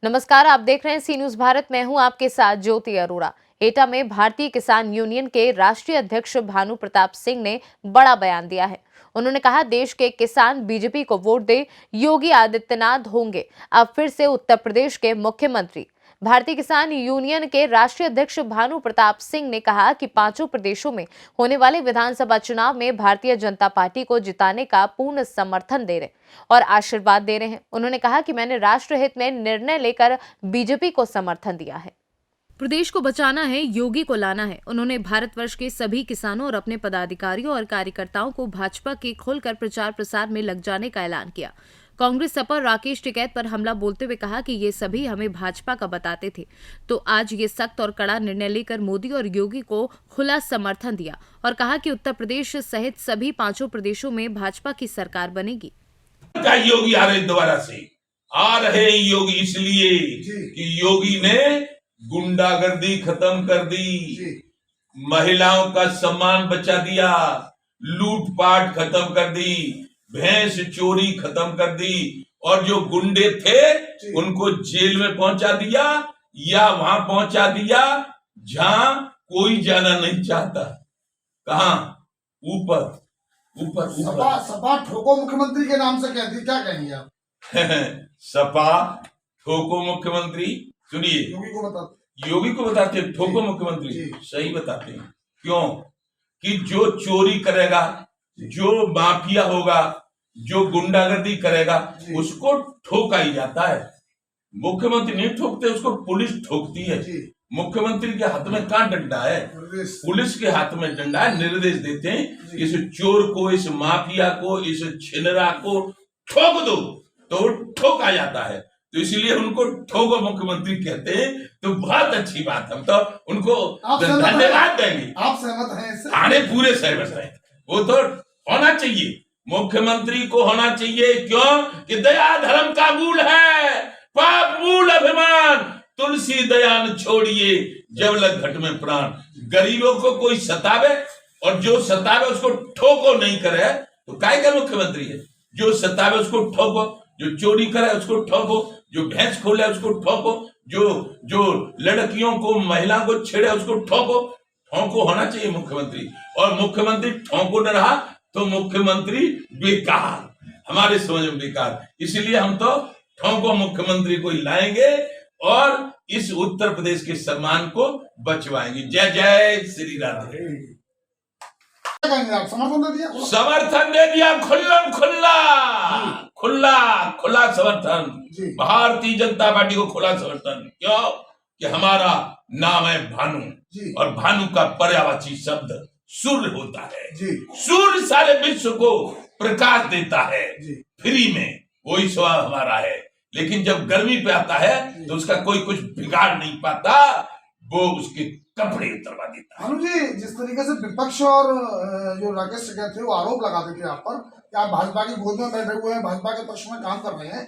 नमस्कार, आप देख रहे हैं सी न्यूज भारत। मैं हूं आपके साथ ज्योति अरोड़ा। एटा में भारतीय किसान यूनियन के राष्ट्रीय अध्यक्ष भानु प्रताप सिंह ने बड़ा बयान दिया है। उन्होंने कहा, देश के किसान बीजेपी को वोट दे, योगी आदित्यनाथ होंगे अब फिर से उत्तर प्रदेश के मुख्यमंत्री। भारतीय किसान यूनियन के राष्ट्रीय अध्यक्ष भानु प्रताप सिंह ने कहा कि पांचों प्रदेशों में होने वाले विधानसभा चुनाव में भारतीय जनता पार्टी को जिताने का पूर्ण समर्थन दे रहे और आशीर्वाद दे रहे हैं। उन्होंने कहा कि मैंने राष्ट्रहित में निर्णय लेकर बीजेपी को समर्थन दिया है। प्रदेश को बचाना है, योगी को लाना है। उन्होंने भारतवर्ष के सभी किसानों और अपने पदाधिकारियों और कार्यकर्ताओं को भाजपा के खुलकर प्रचार प्रसार में लग जाने का ऐलान किया। कांग्रेस सपा राकेश टिकैत पर हमला बोलते हुए कहा कि ये सभी हमें भाजपा का बताते थे, तो आज ये सख्त और कड़ा निर्णय लेकर मोदी और योगी को खुला समर्थन दिया और कहा कि उत्तर प्रदेश सहित सभी पांचों प्रदेशों में भाजपा की सरकार बनेगी। योगी आ रहे दोबारा से आ रहे योगी इसलिए कि योगी ने गुंडागर्दी खत्म कर दी, महिलाओं का सम्मान बचा दिया, लूटपाट खत्म कर दी, भैंस चोरी खत्म कर दी और जो गुंडे थे उनको जेल में पहुंचा दिया या वहां पहुंचा दिया जहां कोई जाना नहीं चाहता। कहां? ऊपर ऊपर ऊपर। सपा ठोको मुख्यमंत्री के नाम से कहती, क्या कहेंगे आप? सपा ठोको मुख्यमंत्री। सुनिए, योगी को बताते ठोको मुख्यमंत्री, सही बताते हैं। क्यों? कि जो चोरी करेगा, जो माफिया होगा, जो गुंडागर्दी करेगा, उसको ठोका ही जाता है। मुख्यमंत्री नहीं ठोकते, उसको पुलिस ठोकती है। मुख्यमंत्री के हाथ में कहां डंडा है? पुलिस के हाथ में डंडा है। निर्देश देते हैं इस चोर को, इस माफिया को, इस छिनरा को ठोक दो, तो ठोका जाता है। तो इसलिए उनको ठोको मुख्यमंत्री कहते हैं। तो बहुत अच्छी बात, हम तो उनको धन्यवाद देंगे। आप सहमत हैं इससे? आने पूरे सहमत हैं। वो तो होना चाहिए, मुख्यमंत्री को होना चाहिए। क्यों? कि दया धर्म का मूल है, पाप मूल अभिमान, तुलसी दया न छोड़िए जब लग घट में प्राण। गरीबों को कोई सतावे और जो सतावे उसको ठोको नहीं करे तो काय का मुख्यमंत्री है? जो सतावे उसको ठोको, जो चोरी करे उसको ठोको, जो भैंस खोले उसको ठोको, जो लड़कियों को, महिला को छेड़े उसको ठोको। ठोको होना चाहिए मुख्यमंत्री। और मुख्यमंत्री ठोको न रहा तो मुख्यमंत्री बेकार, हमारे समझ में बेकार। इसलिए हम तो ठोको मुख्यमंत्री को ही लाएंगे और इस उत्तर प्रदेश के सम्मान को बचवाएंगे। जय जय श्री राधे। समर्थन दे दिया, खुला समर्थन। भारतीय जनता पार्टी को खुला समर्थन। क्यों? कि हमारा नाम है भानु और भानु का पर्यायवाची शब्द सूर्य होता है। सूर्य सारे विश्व को प्रकाश देता है फ्री में, वही स्वभाव हमारा है। लेकिन जब गर्मी पे आता है तो उसका कोई कुछ बिगाड़ नहीं पाता, वो उसके कपड़े उतरवा देता है। भानु जी, जिस तरीके से विपक्ष और जो राकेश टिकैत थे वो आरोप लगाते थे आप पर कि आप भाजपा की गोद में बैठे हुए हैं, भाजपा के पक्ष में काम कर रहे हैं,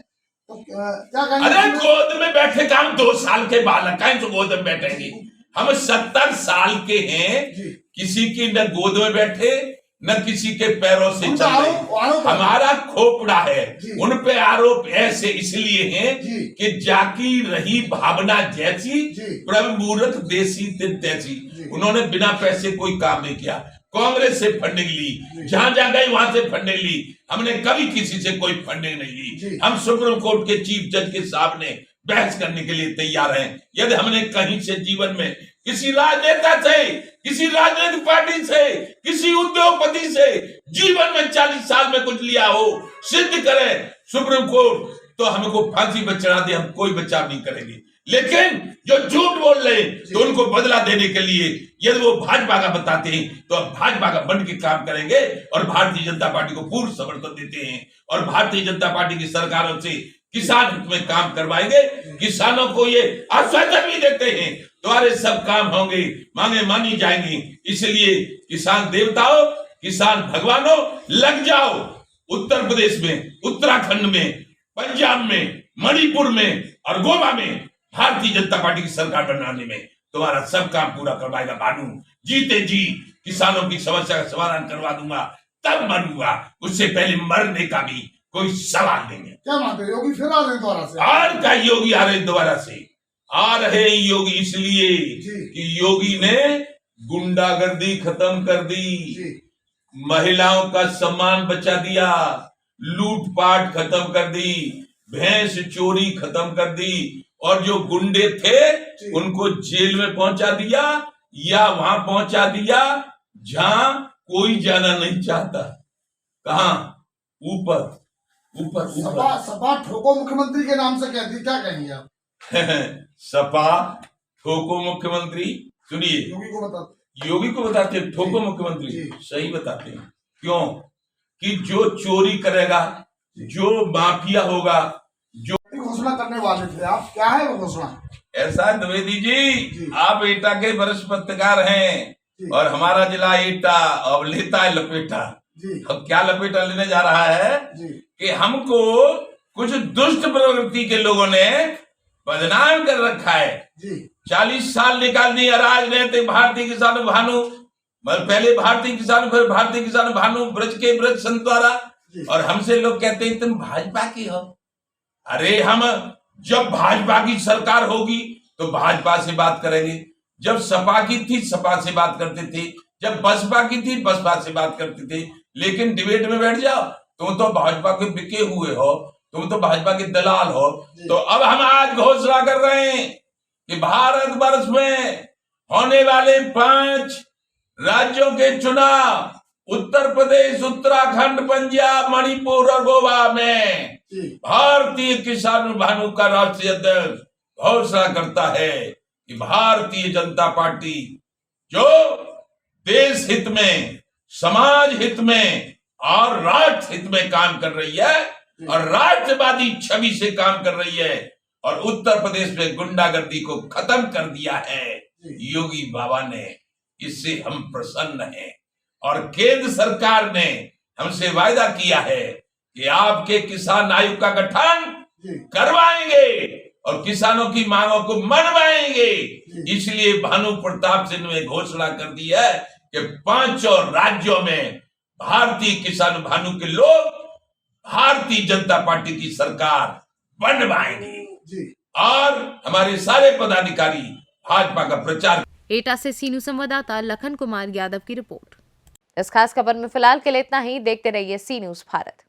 तो क्या कहेंगे? अरे गोद में बैठे काम 2 साल के बालक हैं जो गोद में बैठेंगे। हम 70 साल के हैं, किसी की न गोद में बैठे न किसी के पैरों से चल रहे। हमारा खोपड़ा है। उन पे आरोप ऐसे इसलिए हैं कि जाकी रही भावना जैसी, प्रभु मूर्ख देसी तैसी। उन्होंने बिना पैसे कोई काम नहीं किया। कांग्रेस से फंडिंग ली, जहां जहां गई वहां से फंडिंग ली। हमने कभी किसी से कोई फंडिंग नहीं ली। हम सुप्रीम कोर्ट के चीफ जज के सामने बहस करने के लिए तैयार हैं। यदि हमने कहीं से जीवन में किसी राजनेता से, किसी राजनीतिक पार्टी से, किसी उद्योगपति से जीवन में 40 साल में कुछ लिया हो, सिद्ध करे सुप्रीम कोर्ट, तो हमको फांसी पर चढ़ा दे, हम कोई बचाव नहीं करेंगे। लेकिन जो झूठ बोल रहे तो उनको बदला देने के लिए यदि वो भाजपा का बताते हैं तो अब भाजपा का बन के काम करेंगे और भारतीय जनता पार्टी को पूर्ण समर्थन देते हैं और भारतीय जनता पार्टी की सरकारों से किसान हित में काम करवाएंगे। किसानों को ये आश्वासन भी देते हैं तुम्हारे सब काम होंगे, मांगे मानी जाएंगी। इसलिए किसान देवताओं, किसान भगवानों, लग जाओ। उत्तर प्रदेश में, उत्तराखंड में, पंजाब में, मणिपुर में और गोवा में भारतीय जनता पार्टी की सरकार बनाने में तुम्हारा सब काम पूरा करवाएगा भानु। जीते जी किसानों की समस्या का समाधान करवा दूंगा, तब मरूंगा। उससे पहले मरने का भी कोई सवाल नहीं है। क्या मानते हैं योगी फिर आ रहे हैं दोबारा से? और का योगी आ रहे दोबारा से? आ रहे योगी इसलिए जी। कि योगी ने गुंडागर्दी खत्म कर दी, जी महिलाओं का सम्मान बचा दिया, लूटपाट खत्म कर दी, भैंस चोरी खत्म कर दी, और जो गुंडे थे जी। उनको जेल में पहुंचा दिया या वहां पहुंचा दिया जहां कोई जाना नहीं चाहता। कहां? ऊपर ऊपर सपा ऊपर। सपा ठोको मुख्यमंत्री के नाम से कहती, क्या कहेंगे आप? सपा ठोको मुख्यमंत्री। सुनिए, योगी को बता। योगी को बताते हैं ठोको मुख्यमंत्री। जी। सही बताते हैं। क्यों? कि जो चोरी करेगा, जो माफिया होगा, जो घोषणा करने वाले थे आप, क्या है वो घोषणा? ऐसा द्विवेदी जी। जी, आप एटा के वरिष्ठ पत्रकार हैं जी। और हमारा जिला एटा अब लेता है लपेटा। जी अब क्या लपेटा लेने जा रहा है जी कि हमको कुछ दुष्ट प्रवृत्ति के लोगों ने बदनाम कर रखा है। जी 40 साल निकाल दिए राजनीति भारतीय किसान भानु, पहले भारतीय किसान फिर भारतीय किसान भानु ब्रज के ब्रज संत द्वारा, जी। और हमसे लोग कहते हैं तुम भाजपा की हो। अरे हम जब भाजपा की सरकार होगी तो भाजपा से बात करेंगे, जब सपा की थी सपा से बात करते थे, जब बसपा की थी बसपा से बात करते थे। लेकिन डिबेट में बैठ जाओ, तुम तो भाजपा के बिके हुए हो, तुम तो भाजपा के दलाल हो। तो अब हम आज घोषणा कर रहे हैं कि भारत वर्ष में होने वाले 5 राज्यों के चुनाव उत्तर प्रदेश, उत्तराखंड, पंजाब, मणिपुर और गोवा में जी भारतीय किसान भानु का राष्ट्रीय अध्यक्ष घोषणा करता है कि भारतीय जनता पार्टी जो देश हित में, समाज हित में और राष्ट्र हित में काम कर रही है और राष्ट्रवादी छवि से काम कर रही है और उत्तर प्रदेश में गुंडागर्दी को खत्म कर दिया है योगी बाबा ने, इससे हम प्रसन्न हैं। और केंद्र सरकार ने हमसे वायदा किया है कि आपके किसान आयोग का गठन जी करवाएंगे और किसानों की मांगों को मनवाएंगे। इसलिए भानु प्रताप सिंह ने घोषणा कर दी है कि 5 राज्यों में भारतीय किसान भानु के लोग भारतीय जनता पार्टी की सरकार बनवाएंगे जी और हमारे सारे पदाधिकारी भाजपा का प्रचार। एटा से सीनू संवाददाता लखन कुमार यादव की रिपोर्ट। इस खास खबर में फिलहाल के लिए इतना ही। देखते रहिए सी न्यूज़ भारत।